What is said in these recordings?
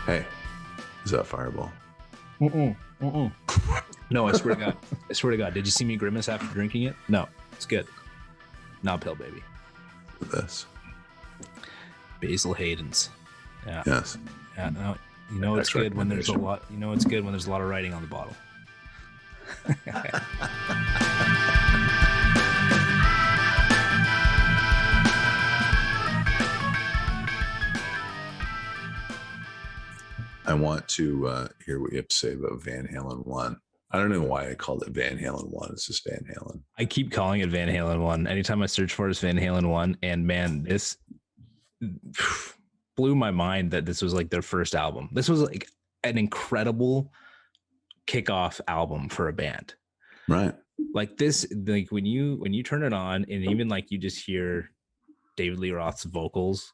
Hey, is that Fireball? Mm-mm. No, I swear to God. I swear to God. Did you see me grimace after drinking it? No, it's good. Not pill, baby. This. Basil Hayden's. Yeah. Yes. Yeah. No, you know it's good when there's a lot. You know it's good when there's a lot of writing on the bottle. I want to hear what you have to say about Van Halen 1. I don't know why I called it Van Halen 1. It's just Van Halen. I keep calling it Van Halen 1. Anytime I search for it, it's Van Halen 1. And man, this blew my mind that this was like their first album. This was like an incredible kickoff album for a band. Right. Like this, like when you turn it on and even like you just hear David Lee Roth's vocals,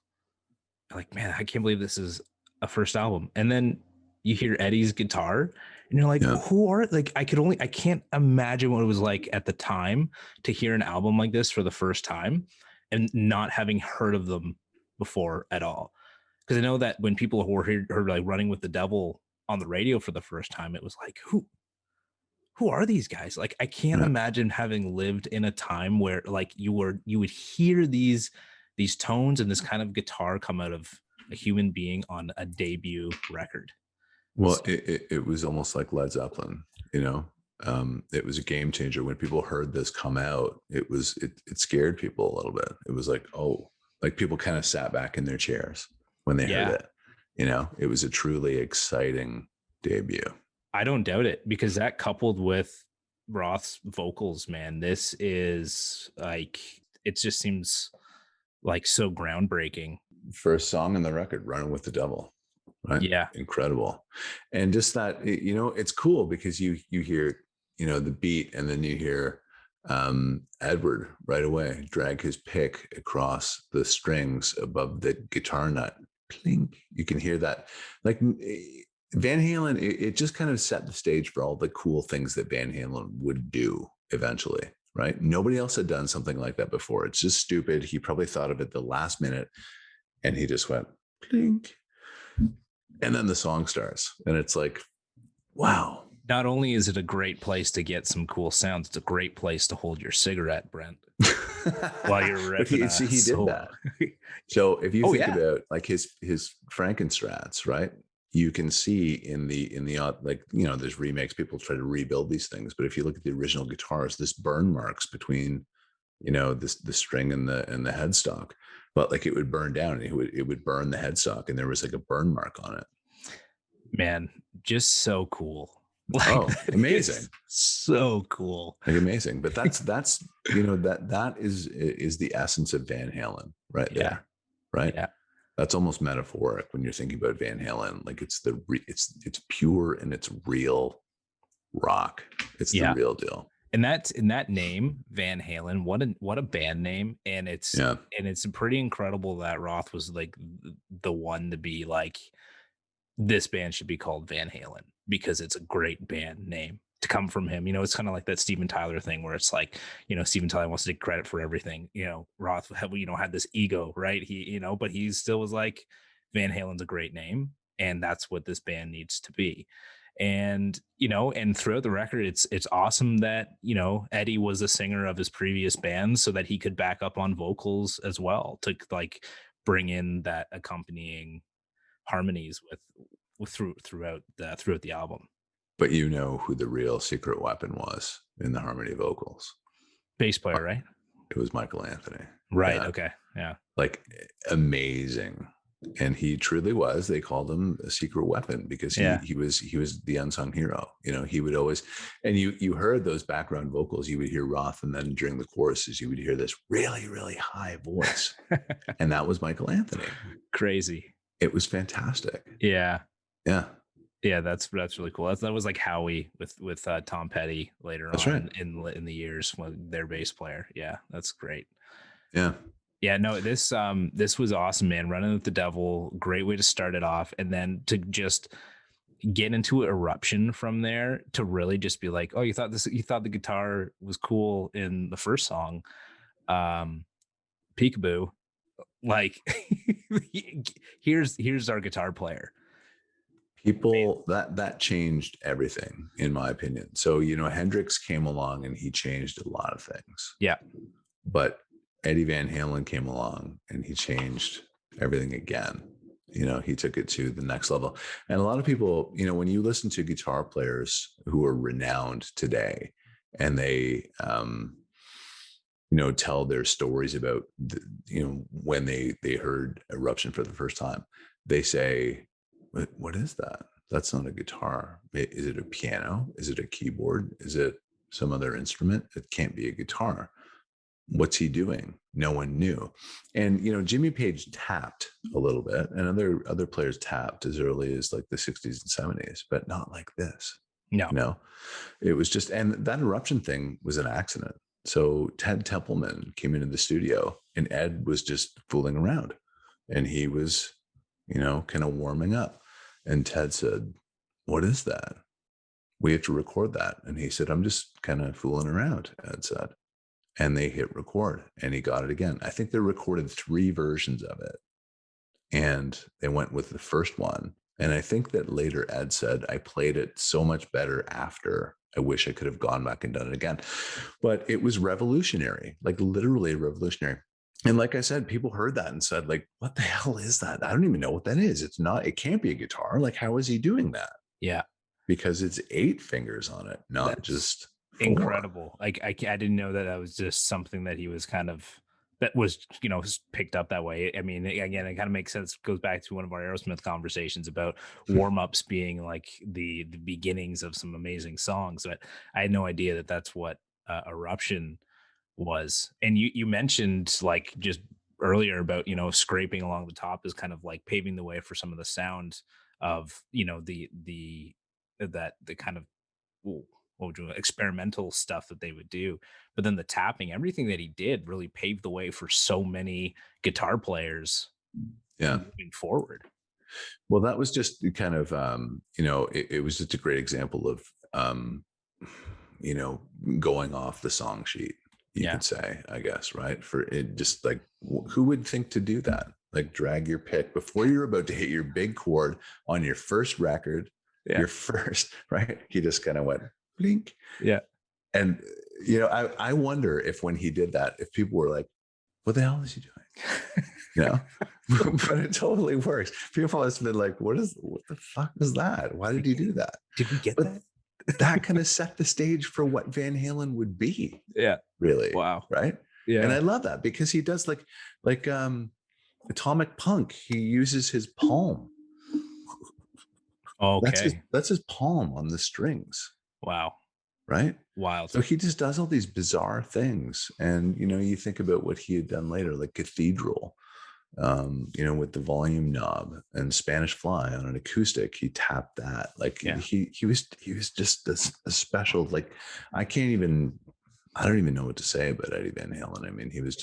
like, man, I can't believe this is a first album. And then you hear Eddie's guitar and you're like, who are, like, I can't imagine what it was like at the time to hear an album like this for the first time and not having heard of them before at all. Because I know that when people heard like Running with the Devil on the radio for the first time, it was like, who are these guys? Like, I can't imagine having lived in a time where like you would hear these tones and this kind of guitar come out of a human being on a debut record. Well, so, it was almost like Led Zeppelin, you know. It was a game changer when people heard this come out. It scared people a little bit. It was like, oh, like people kind of sat back in their chairs when they heard it. You know, it was a truly exciting debut. I don't doubt it, because that coupled with Roth's vocals, man, this is like, it just seems like so groundbreaking. First song on the record, Running with the Devil. Right. Yeah. Incredible. And just that, you know, it's cool because you hear, you know, the beat and then you hear Edward right away drag his pick across the strings above the guitar nut. Clink. You can hear that. Like Van Halen, it just kind of set the stage for all the cool things that Van Halen would do eventually. Right. Nobody else had done something like that before. It's just stupid. He probably thought of it the last minute and he just went clink. And then the song starts and it's like, wow. Not only is it a great place to get some cool sounds, it's a great place to hold your cigarette, Brent, while you're ripping. He did that. So if you think about like his Frankenstrats, right? You can see in the like, you know, there's remakes, people try to rebuild these things, but if you look at the original guitars, this burn marks between, you know, the string and the headstock, but like it would burn down and it would burn the headstock and there was like a burn mark on it. Man, just so cool. Like, amazing. So cool. Like amazing. But that's you know, that is the essence of Van Halen right there. Right. Yeah. That's almost metaphoric when you're thinking about Van Halen. Like it's it's pure and it's real rock. It's the real deal. And that's in that name, Van Halen. What a band name. And it's pretty incredible that Roth was like the one to be like, this band should be called Van Halen because it's a great band name to come from him. You know, it's kind of like that Steven Tyler thing where it's like, you know, Steven Tyler wants to take credit for everything. You know, Roth, had this ego, right? He, you know, but he still was like, Van Halen's a great name. And that's what this band needs to be. And, you know, and throughout the record, it's awesome that, you know, Eddie was a singer of his previous bands so that he could back up on vocals as well to like bring in that accompanying harmonies throughout the album. But you know who the real secret weapon was in the harmony vocals? Bass player, right? It was Michael Anthony. Right. Yeah. Okay. Yeah. Like amazing. And he truly was. They called him a secret weapon because he was the unsung hero. You know, he would always, and you heard those background vocals. You would hear Roth, and then during the choruses, you would hear this really, really high voice, and that was Michael Anthony. Crazy. It was fantastic. Yeah. Yeah. Yeah, that's really cool. That was like Howie with Tom Petty later on in the years when their bass player. Yeah, that's great. Yeah. Yeah, no, this was awesome, man. Running with the Devil, great way to start it off, and then to just get into Eruption from there to really just be like, oh, you thought the guitar was cool in the first song, Peekaboo, like here's our guitar player. People that changed everything, in my opinion. So, Hendrix came along and he changed a lot of things. Yeah. But Eddie Van Halen came along and he changed everything again. He took it to the next level. And a lot of people, when you listen to guitar players who are renowned today and they, tell their stories about, when they heard Eruption for the first time, they say, what is that? That's not a guitar. Is it a piano? Is it a keyboard? Is it some other instrument? It can't be a guitar. What's he doing? No one knew. And, Jimmy Page tapped a little bit, and other players tapped as early as like the 60s and 70s, but not like this. No. It was just, and that Eruption thing was an accident. So Ted Templeman came into the studio and Ed was just fooling around and he was, kind of warming up. And Ted said, what is that? We have to record that. And he said, I'm just kind of fooling around, Ed said. And they hit record and he got it again. I think they recorded 3 versions of it. And they went with the first one. And I think that later Ed said, I played it so much better after. I wish I could have gone back and done it again. But it was revolutionary, like literally revolutionary. And like I said, people heard that and said, like, what the hell is that? I don't even know what that is. It can't be a guitar. Like, how is he doing that? Yeah. Because it's 8 fingers on it, not That's just 4. Incredible. Like I didn't know that was just something that he was kind of, that was, picked up that way. I mean, again, it kind of makes sense. It goes back to one of our Aerosmith conversations about warm-ups being like the beginnings of some amazing songs. But I had no idea that that's what Eruption was. And you mentioned like just earlier about, scraping along the top is kind of like paving the way for some of the sound of, the kind of, experimental stuff that they would do. But then the tapping, everything that he did really paved the way for so many guitar players moving forward. Well, that was just kind of it was just a great example of going off the song sheet, you could say, I guess, right? For it, just like, who would think to do that? Like, drag your pick before you're about to hit your big chord on your first record, your first, right? He just kind of went blink. Yeah. And, I wonder if when he did that, if people were like, what the hell is he doing? But it totally works. People must have been like, what the fuck was that? Why did he do that? Did we get that? That kind of set the stage for what Van Halen would be. Yeah. Really. Wow. Right. Yeah. And I love that because he does like Atomic Punk. He uses his palm. Okay. That's his palm on the strings. Wow. Right. Wild. So he just does all these bizarre things. And, you think about what he had done later, like Cathedral, with the volume knob and Spanish Fly on an acoustic, he tapped that. Like he was just a special, like, I don't even know what to say about Eddie Van Halen. I mean, he was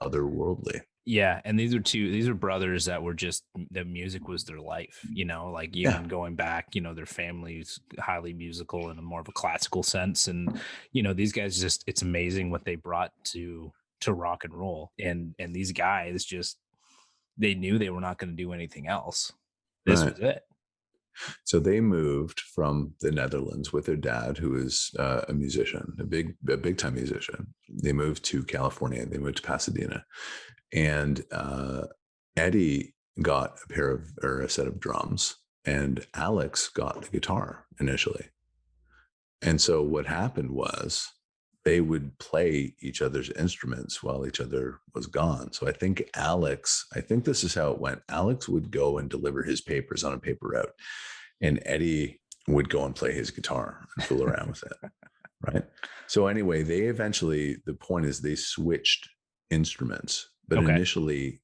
otherworldly. Yeah. And these are brothers that were just, the music was their life, like even going back, their family's highly musical in a more of a classical sense. And, these guys just, it's amazing what they brought to rock and roll. And these guys just, they knew they were not going to do anything else. This was it. So they moved from the Netherlands with their dad, who is a musician, a big time musician. They moved to California. They moved to Pasadena, and Eddie got a set of drums, and Alex got the guitar initially. And so what happened was they would play each other's instruments while each other was gone. So I think this is how it went. Alex would go and deliver his papers on a paper route, and Eddie would go and play his guitar and fool around with it. Right. So anyway, the point is they switched instruments, but initially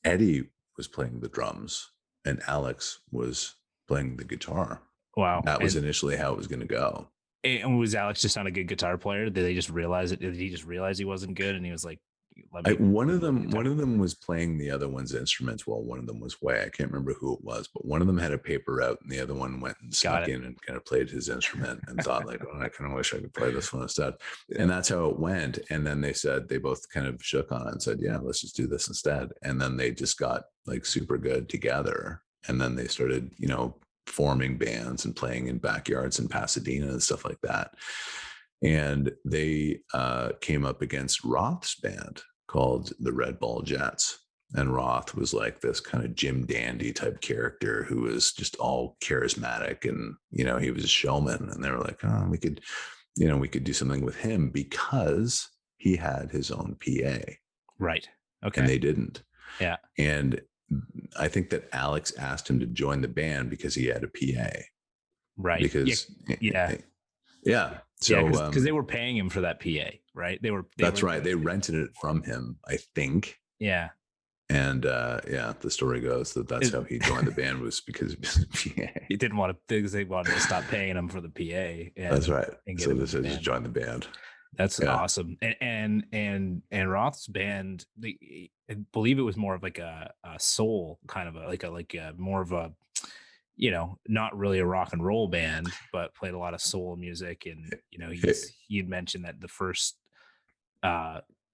Eddie was playing the drums and Alex was playing the guitar. Wow. That was initially how it was going to go. And was Alex just not a good guitar player? Did they just realize it? Did he just realize he wasn't good? And he was like, one of them was playing the other one's instruments while one of them was away. I can't remember who it was, but one of them had a paper route and the other one went and snuck in and kind of played his instrument and thought like, oh, I kind of wish I could play this one instead. Yeah. And that's how it went. And then they said, they both kind of shook on it and said, yeah, let's just do this instead. And then they just got like super good together. And then they started, forming bands and playing in backyards in Pasadena and stuff like that. And they came up against Roth's band called the Red Ball Jets. And Roth was like this kind of Jim Dandy type character who was just all charismatic, and, you know, he was a showman. And they were like, oh, we could do something with him because he had his own PA. Right. Okay. And they didn't. Yeah. And I think that Alex asked him to join the band because he had a PA. Right. Because yeah. So because they were paying him for that PA, right? That's right. They rented it from him, I think. Yeah. And the story goes that's how he joined the band, was because of his PA. He didn't want to, because they wanted to stop paying him for the PA. That's right. So this is just join the band. That's awesome. And Roth's band, I believe it was more of like a soul kind of like a more of a, you know, not really a rock and roll band, but played a lot of soul music. And, you know, he had mentioned that the first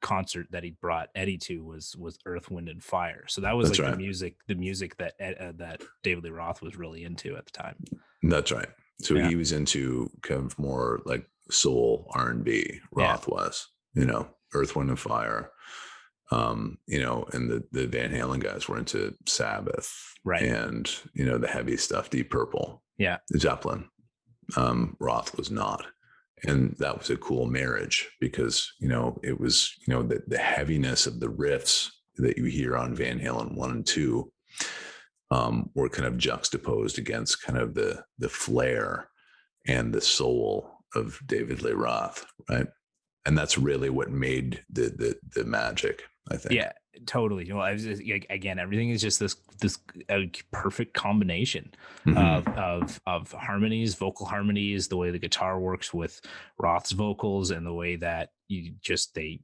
concert that he brought Eddie to was Earth, Wind and Fire. So that was the music that that David Lee Roth was really into at the time. That's right. So he was into kind of more like soul R&B. Roth was, you know, Earth, Wind and Fire. You know, and the Van Halen guys were into Sabbath, right? And, you know, the heavy stuff, Deep Purple, Zeppelin. Roth was not. And that was a cool marriage because, you know, it was, you know, the heaviness of the riffs that you hear on Van Halen 1 and 2 were kind of juxtaposed against kind of the flair and the soul of David Lee Roth, right? And that's really what made the magic, I think. Yeah, totally. You know, I was just, again, everything is just this perfect combination of harmonies, vocal harmonies, the way the guitar works with Roth's vocals, and the way that the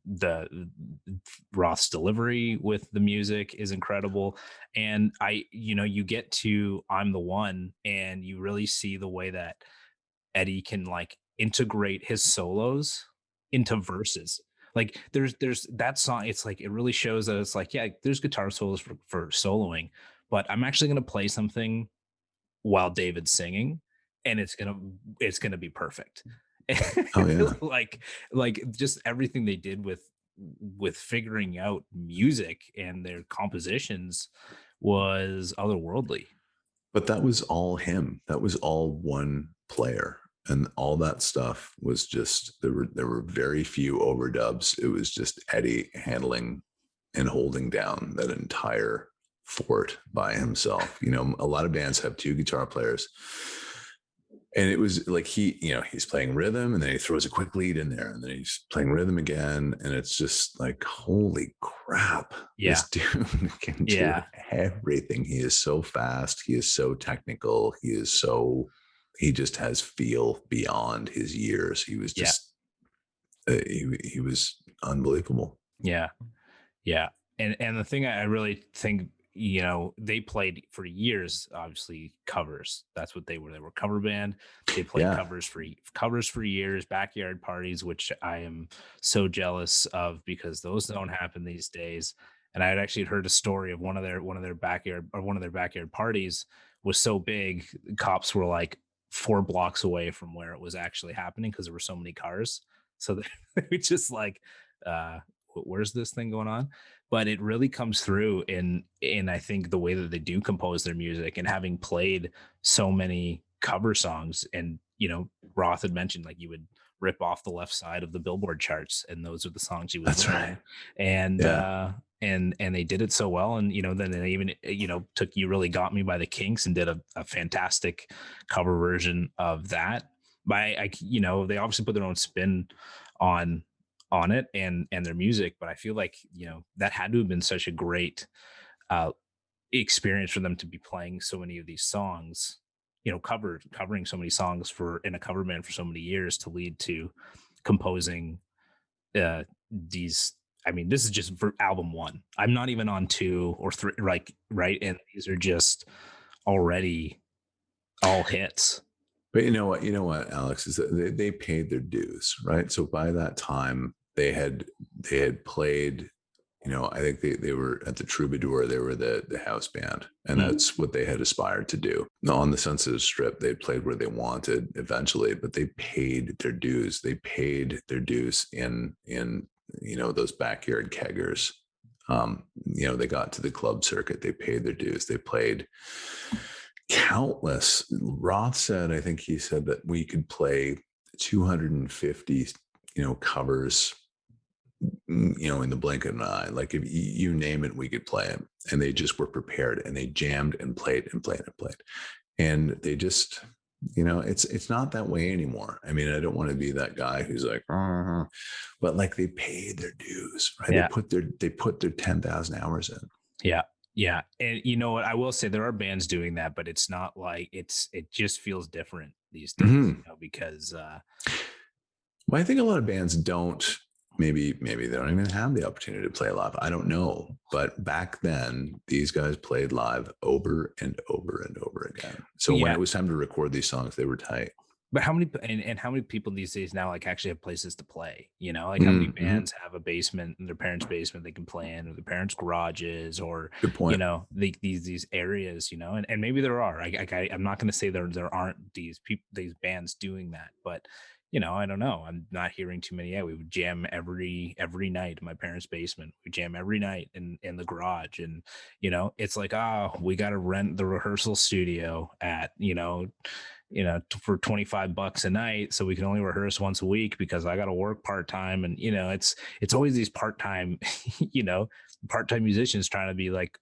Roth's delivery with the music is incredible. And you get to I'm the One, and you really see the way that Eddie can like integrate his solos into verses. Like there's that song, it's like it really shows that it's like, yeah, there's guitar solos for soloing, but I'm actually going to play something while David's singing, and it's gonna be perfect. Oh yeah. like just everything they did with figuring out music and their compositions was otherworldly. But that was all him. That was all one player. And all that stuff was just, there were very few overdubs. It was just Eddie handling and holding down that entire fort by himself. You know, a lot of bands have two guitar players, and it was like he's playing rhythm, and then he throws a quick lead in there, and then he's playing rhythm again, and it's just like, holy crap, this dude can do everything. He is so fast. He is so technical. He just has feel beyond his years. He was just, he was unbelievable. Yeah. Yeah. And the thing I really think, you know, they played for years, obviously covers. That's what they were. They were a cover band. They played covers for years, backyard parties, which I am so jealous of because those don't happen these days. And I had actually heard a story of one of their backyard parties was so big, cops were like 4 blocks away from where it was actually happening because there were so many cars. So they were just like, where's this thing going on? But it really comes through in I think the way that they do compose their music, and having played so many cover songs. And, you know, Roth had mentioned like you would rip off the left side of the Billboard charts, and those are the songs he was That's playing. Right. And they did it so well. And, you know, then they even, you know, took You Really Got Me by the Kinks and did a fantastic cover version of that. You know, they obviously put their own spin on it and their music, but I feel like, you know, that had to have been such a great experience for them to be playing so many of these songs, you know, covering so many songs in a cover band for so many years, to lead to composing these. I mean, this is just for album 1. I'm not even on 2 or 3, like, right? And these are just already all hits. But you know what, Alex, is that they paid their dues, right? So by that time they had played I think they were at the Troubadour. They were the house band, and that's what they had aspired to do. Now, on the Sunset Strip, they played where they wanted eventually, but they paid their dues. They paid their dues in those backyard keggers. They got to the club circuit. They paid their dues. They played countless. Roth said, I think he said that we could play 250, covers, in the blink of an eye. Like if you name it, we could play it. And they just were prepared, and they jammed and played and played and played. And they just, it's not that way anymore. I mean, I don't want to be that guy who's like, but like they paid their dues, right? Yeah. They put their 10,000 hours in. Yeah. Yeah. And you know what? I will say there are bands doing that, but it's not like it just feels different these days, because well, I think a lot of bands don't, maybe they don't even have the opportunity to play live. I don't know. But back then, these guys played live over and over and over again. So when it was time to record these songs, they were tight. But how many people these days now like actually have places to play? How many bands have a basement in their parents' basement they can play in, or their parents' garages, or good point. These areas, and maybe there are. I'm not going to say there aren't these bands doing that, but I don't know. I'm not hearing too many. Yeah, we would jam every night in my parents' basement. We jam every night in the garage, and it's like, we got to rent the rehearsal studio at for $25 a night, so we can only rehearse once a week because I got to work part-time. And it's always these part-time part-time musicians trying to be like,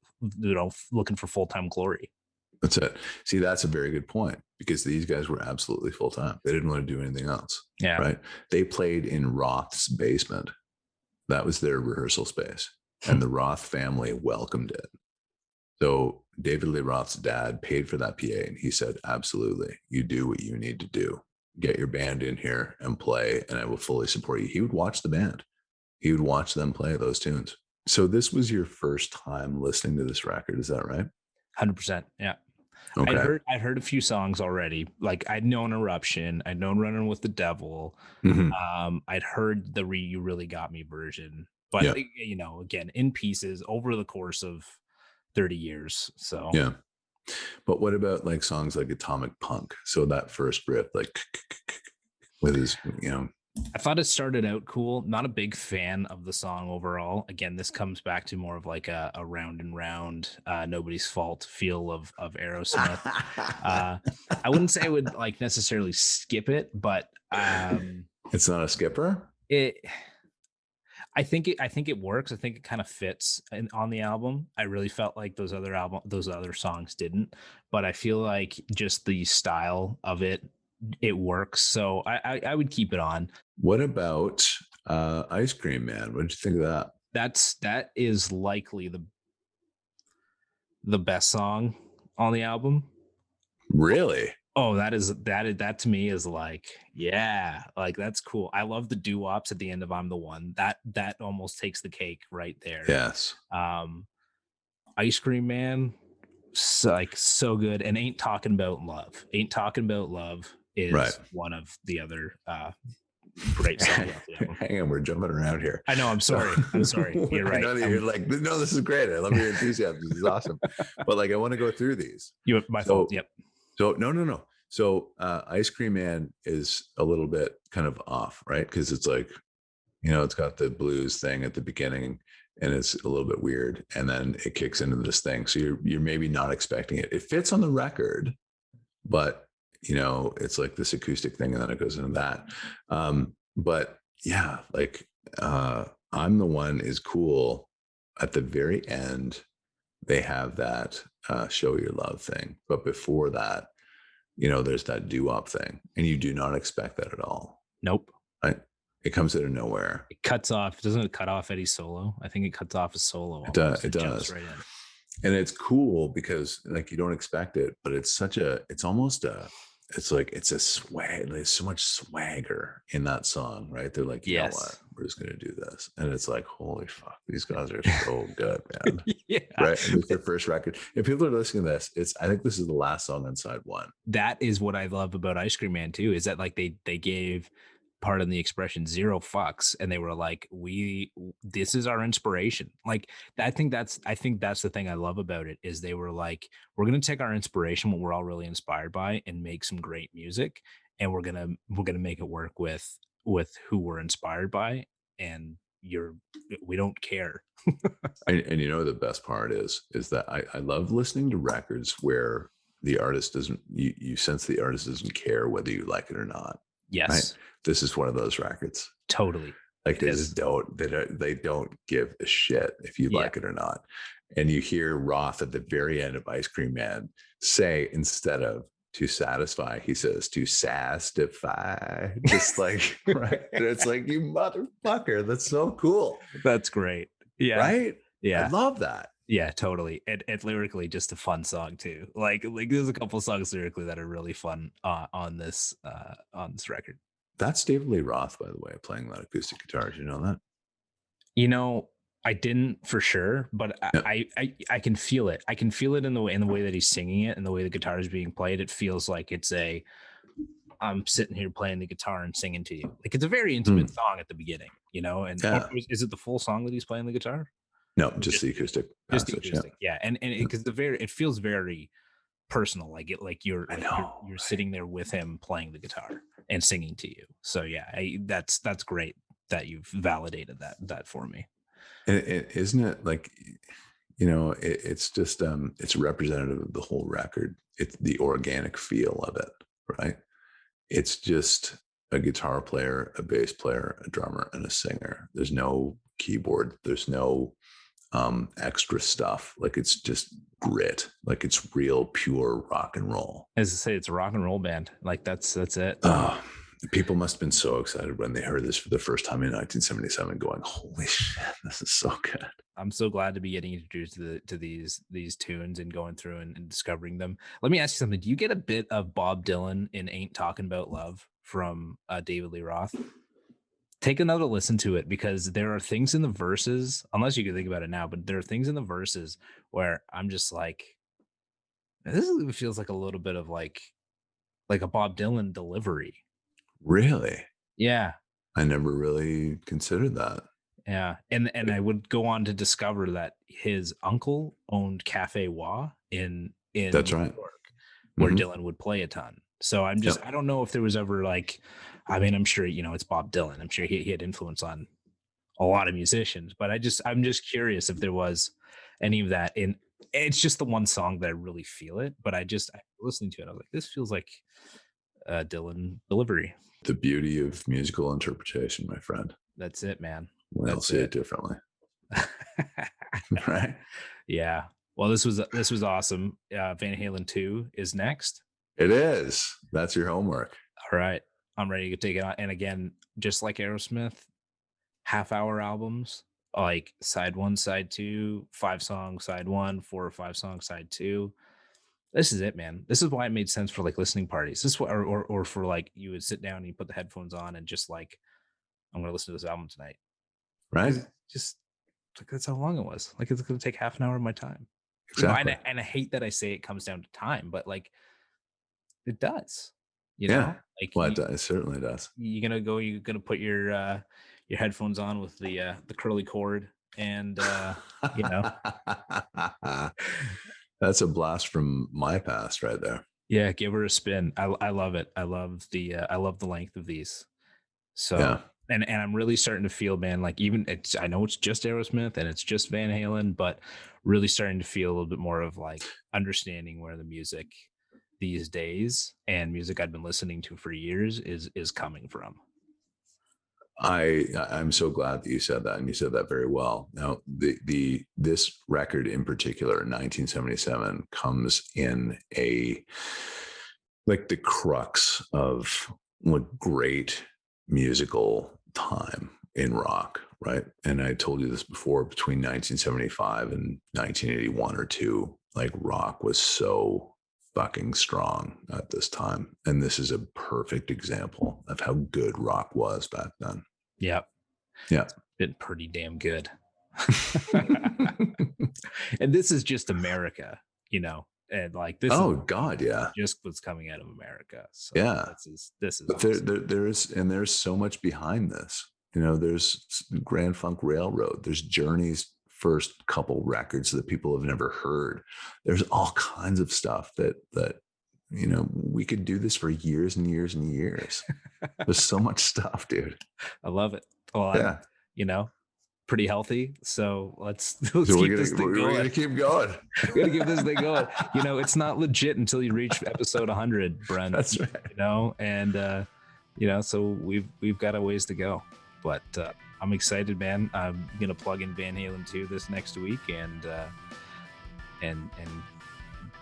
looking for full-time glory. That's it. See, that's a very good point, because these guys were absolutely full-time. They didn't want to do anything else. Yeah. Right. They played in Roth's basement. That was their rehearsal space, and the Roth family welcomed it. So David Lee Roth's dad paid for that PA, and he said, absolutely, you do what you need to do. Get your band in here and play, and I will fully support you. He would watch the band. He would watch them play those tunes. So this was your first time listening to this record, is that right? 100%. Yeah. Okay. I'd heard a few songs already. Like I'd known Eruption, I'd known Running with the Devil. I'd heard the You Really Got Me version, but again, in pieces over the course of 30 years. So yeah. But what about like songs like Atomic Punk? So that first riff, like with his, I thought it started out cool. Not a big fan of the song overall. Again, this comes back to more of like a round and round, Nobody's Fault feel of Aerosmith. I wouldn't say I would like necessarily skip it, but it's not a skipper. I think it works. I think it kind of fits on the album. I really felt like those other songs didn't, but I feel like just the style of it works. So I would keep it on. What about Ice Cream Man? What did you think of that? That is likely the best song on the album. Really? Oh, that to me is like, yeah, like that's cool. I love the doo-wops at the end of I'm the One. That almost takes the cake right there. Yes. Ice Cream Man, so good. And Ain't Talking About Love. Ain't Talking About Love is one of the other great songs. Hang on, we're jumping around here. I know. I'm sorry. You're right. I know that you're like, no, this is great. I love your enthusiasm. This is awesome. But like, I want to go through these. My fault. Yep. So no. So Ice Cream Man is a little bit kind of off, right? Because it's like, it's got the blues thing at the beginning, and it's a little bit weird, and then it kicks into this thing. So you're maybe not expecting it. It fits on the record, but it's like this acoustic thing, and then it goes into that. But yeah, like I'm the One is cool. At the very end, they have that Show Your Love thing, but before that, there's that doo-wop thing, and you do not expect that at all. Nope. Right? It comes out of nowhere. It cuts off. Doesn't it cut off Eddie's solo? I think it cuts off his solo. It does. Right in. And it's cool because like you don't expect it, but it's it's a swag. There's so much swagger in that song, right? They're like, you know what? We're just going to do this. And it's like, holy fuck, these guys are so good, man. Yeah. Right. And it's their first record. If people are listening to this, I think this is the last song on side one. That is what I love about Ice Cream Man too, is that like they gave pardon the expression, zero fucks, and they were like, this is our inspiration. Like, I think that's the thing I love about it, is they were like, we're gonna take our inspiration, what we're all really inspired by, and make some great music, and we're gonna make it work with who we're inspired by, and we don't care. And you know, the best part is that I love listening to records where the artist doesn't, you sense the artist doesn't care whether you like it or not. Yes. Right? This is one of those records. Totally. Like they don't give a shit if you like it or not. And you hear Roth at the very end of Ice Cream Man say, instead of to satisfy, he says to satisfy. Just like, right. And it's like, you motherfucker. That's so cool. That's great. Yeah. Right? Yeah. I love that. Yeah, totally. And lyrically, just a fun song too. Like there's a couple songs lyrically that are really fun on this record. That's David Lee Roth, by the way, playing that acoustic guitar. Did you know that? You know, I didn't for sure, but yeah. I can feel it. I can feel it in the way that he's singing it, and the way the guitar is being played. It feels like it's I'm sitting here playing the guitar and singing to you. Like, it's a very intimate song at the beginning, you know. And is it the full song that he's playing the guitar? No, just the acoustic. Just the acoustic. Yeah. And because it feels very personal, like you're sitting there with him playing the guitar and singing to you. So yeah, that's great that you've validated that for me. And isn't it like, you know, it's just it's representative of the whole record. It's the organic feel of it, right? It's just a guitar player, a bass player, a drummer, and a singer. There's no keyboard. There's no extra stuff. Like, it's just grit. Like, it's real pure rock and roll. As I say, it's a rock and roll band. Like, that's it. People must have been so excited when they heard this for the first time in 1977, going, holy shit, this is so good. I'm so glad to be getting introduced to these tunes and going through and discovering them. Let me ask you something. Do you get a bit of Bob Dylan in Ain't Talking About Love from David Lee Roth? Take another listen to it, because there are things in the verses, unless you can think about it now, but there are things in the verses where I'm just like, this feels like a little bit of like a Bob Dylan delivery. Really? Yeah. I never really considered that. Yeah. And I would go on to discover that his uncle owned Cafe Wah in That's right. New York, where Dylan would play a ton. So I don't know if there was ever like, I mean, I'm sure, you know, it's Bob Dylan. I'm sure he had influence on a lot of musicians, but I'm just curious if there was any of that in. It's just the one song that I really feel it, but I listening to it, I was like, this feels like Dylan delivery. The beauty of musical interpretation, my friend. That's it, man. We'll see it differently. Right? Yeah. Well, this was awesome. Van Halen 2 is next. It is. That's your homework. All right. I'm ready to take it on. And again, just like Aerosmith, half-hour albums, like side 1, side 2, 5 songs, side 1, 4 or 5 songs, side 2. This is it, man. This is why it made sense for like listening parties. This is what, or for like, you would sit down and you put the headphones on and just like, I'm going to listen to this album tonight. Right. Just like, that's how long it was. Like, it's going to take half an hour of my time. Exactly. You know, and I hate that I say it comes down to time, but like, it does. You know, like, well, it certainly does. You're gonna put your headphones on with the curly cord, and you know. That's a blast from my past right there. Yeah, give her a spin. I love it. I love the length of these. So and I'm really starting to feel, man, like, even I know it's just Aerosmith and it's just Van Halen, but really starting to feel a little bit more of like understanding where the music these days and music I've been listening to for years is coming from. I'm so glad that you said that, and you said that very well. Now, this record in particular, 1977, comes in like the crux of what great musical time in rock, right? And I told you this before, between 1975 and 1981 or 2, like, rock was so fucking strong at this time. And this is a perfect example of how good rock was back then. Yep. Yeah. It's been pretty damn good. And this is just America, you know. and like this. Oh God, yeah. Just what's coming out of America. So Yeah, this is. But awesome. there's so much behind this. You know, there's Grand Funk Railroad. There's Journey's first couple records that people have never heard. There's all kinds of stuff that you know, we could do this for years and years and years. There's so much stuff, dude. I love it. Well, Yeah. you know, pretty healthy. So let's So keep this thing going. We're gonna keep going. We're gonna keep this thing going. You know, it's not legit until you reach episode 100, Brent. That's right. You know, and you know, so we've got a ways to go. But I'm excited, man. I'm gonna plug in Van Halen 2 this next week and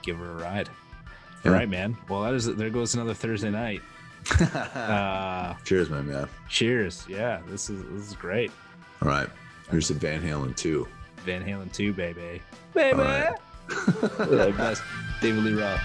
give her a ride. Yeah. All right, man. Well, there goes another Thursday night. Cheers, my man. Cheers. Yeah, this is great. All right. Here's the Van Halen 2. Van Halen 2, baby. Baby. All right. Best. David Lee Roth.